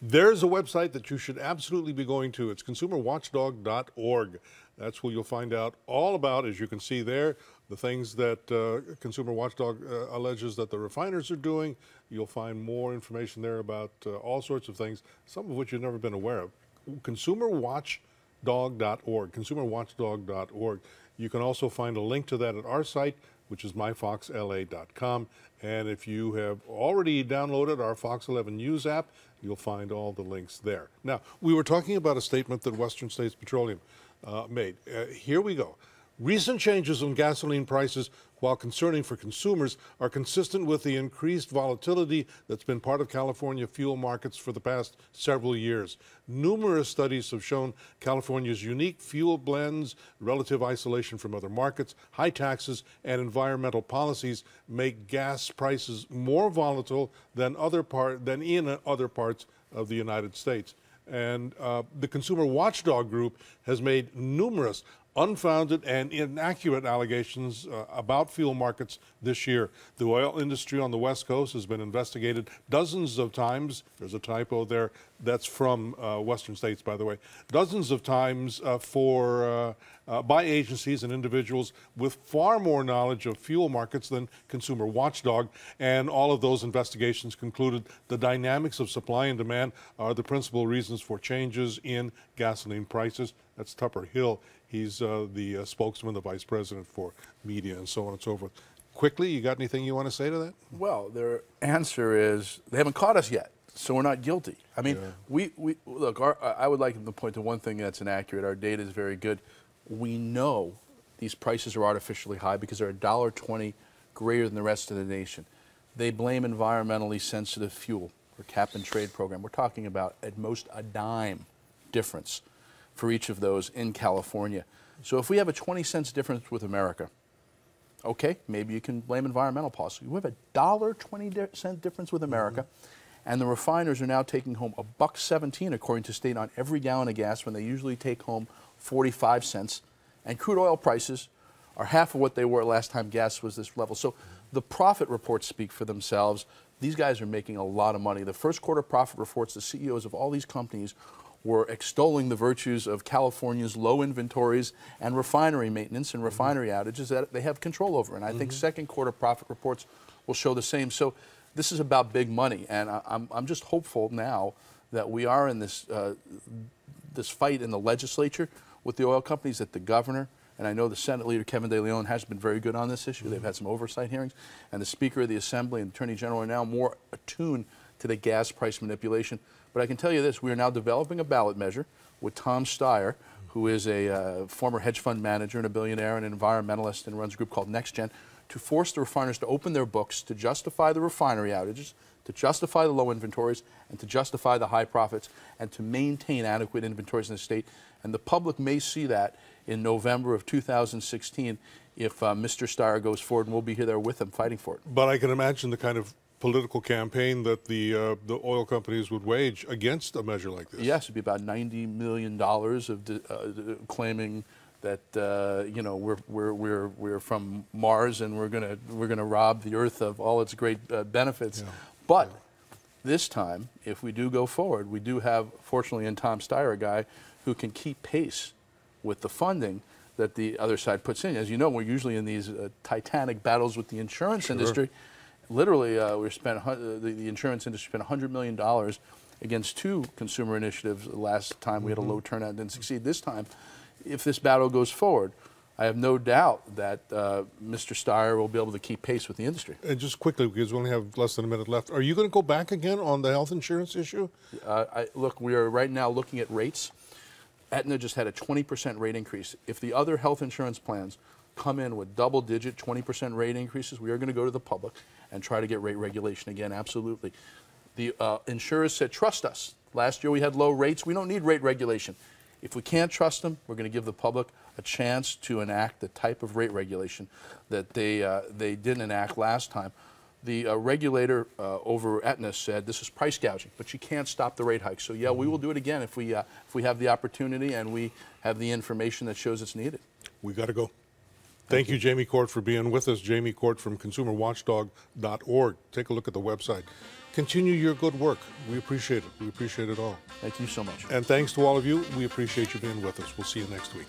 There's a website that you should absolutely be going to. It's consumerwatchdog.org. That's where you'll find out all about, as you can see there, the things that Consumer Watchdog alleges that the refiners are doing. You'll find more information there about all sorts of things, some of which you've never been aware of. Consumerwatchdog.org, consumerwatchdog.org. You can also find a link to that at our site, which is myfoxla.com. And if you have already downloaded our Fox 11 News app, you'll find all the links there. Now, we were talking about a statement that Western States Petroleum made. Here we go. Recent changes in gasoline prices, while concerning for consumers, are consistent with the increased volatility that's been part of California fuel markets for the past several years. Numerous studies have shown California's unique fuel blends, relative isolation from other markets, high taxes, and environmental policies make gas prices more volatile than in other parts of the United States. And the Consumer Watchdog Group has made numerous unfounded and inaccurate allegations about fuel markets this year. The oil industry on the West Coast has been investigated dozens of times. There's a typo there. That's from Western States, by the way. Dozens of times by agencies and individuals with far more knowledge of fuel markets than Consumer Watchdog. And all of those investigations concluded the dynamics of supply and demand are the principal reasons for changes in gasoline prices. That's Tupper Hill. He's the spokesman, the vice president for media, and so on and so forth. Quickly, you got anything you want to say to that? Well, their answer is they haven't caught us yet, so we're not guilty. I mean, we look. I would like to point to one thing that's inaccurate. Our data is very good. We know these prices are artificially high because they're $1.20 greater than the rest of the nation. They blame environmentally sensitive fuel or cap and trade program. We're talking about at most a dime difference for each of those in California. So if we have a 20 cents difference with America, okay, maybe you can blame environmental policy. We have a $1.20 difference with America, and the refiners are now taking home $1.17 according to state on every gallon of gas when they usually take home 45 cents. And crude oil prices are half of what they were last time gas was this level. So the profit reports speak for themselves. These guys are making a lot of money. The first quarter profit reports, the CEOs of all these companies were extolling the virtues of California's low inventories and refinery maintenance and refinery outages that they have control over. And I think second quarter profit reports will show the same. So this is about big money. And I'm just hopeful now that we are in this, this fight in the legislature with the oil companies, that the governor, and I know the Senate leader, Kevin De Leon, has been very good on this issue. They've had some oversight hearings. And the Speaker of the Assembly and Attorney General are now more attuned to the gas price manipulation. But I can tell you this, we are now developing a ballot measure with Tom Steyer, who is a former hedge fund manager and a billionaire and an environmentalist and runs a group called NextGen, to force the refiners to open their books, to justify the refinery outages, to justify the low inventories, and to justify the high profits, and to maintain adequate inventories in the state. And the public may see that in November of 2016 if Mr. Steyer goes forward, and we'll be there with him fighting for it. But I can imagine the kind of political campaign that the oil companies would wage against a measure like this. Yes, it'd be about $90 million of claiming that you know, we're from Mars and we're gonna rob the Earth of all its great benefits. Yeah. But this time, if we do go forward, we do have, fortunately, in Tom Steyer, a guy who can keep pace with the funding that the other side puts in. As you know, we're usually in these titanic battles with the insurance industry. Literally, the insurance industry spent $100 million against two consumer initiatives last time. We had a low turnout and didn't succeed. This time, if this battle goes forward, I have no doubt that Mr. Steyer will be able to keep pace with the industry. And just quickly, because we only have less than a minute left, are you going to go back again on the health insurance issue? Look, we are right now looking at rates. Aetna just had a 20% rate increase. If the other health insurance plans come in with double-digit 20% rate increases, we are going to go to the public and try to get rate regulation again, absolutely. The insurers said, trust us. Last year we had low rates. We don't need rate regulation. If we can't trust them, we're going to give the public a chance to enact the type of rate regulation that they didn't enact last time. The regulator over Aetna said this is price gouging, but you can't stop the rate hike. So yeah, we will do it again if we have the opportunity and we have the information that shows it's needed. We got to go. Thank you, Jamie Court, for being with us. Jamie Court from consumerwatchdog.org. Take a look at the website. continue your good work. We appreciate it. We appreciate it all. Thank you so much. And thanks to all of you. We appreciate you being with us. We'll see you next week.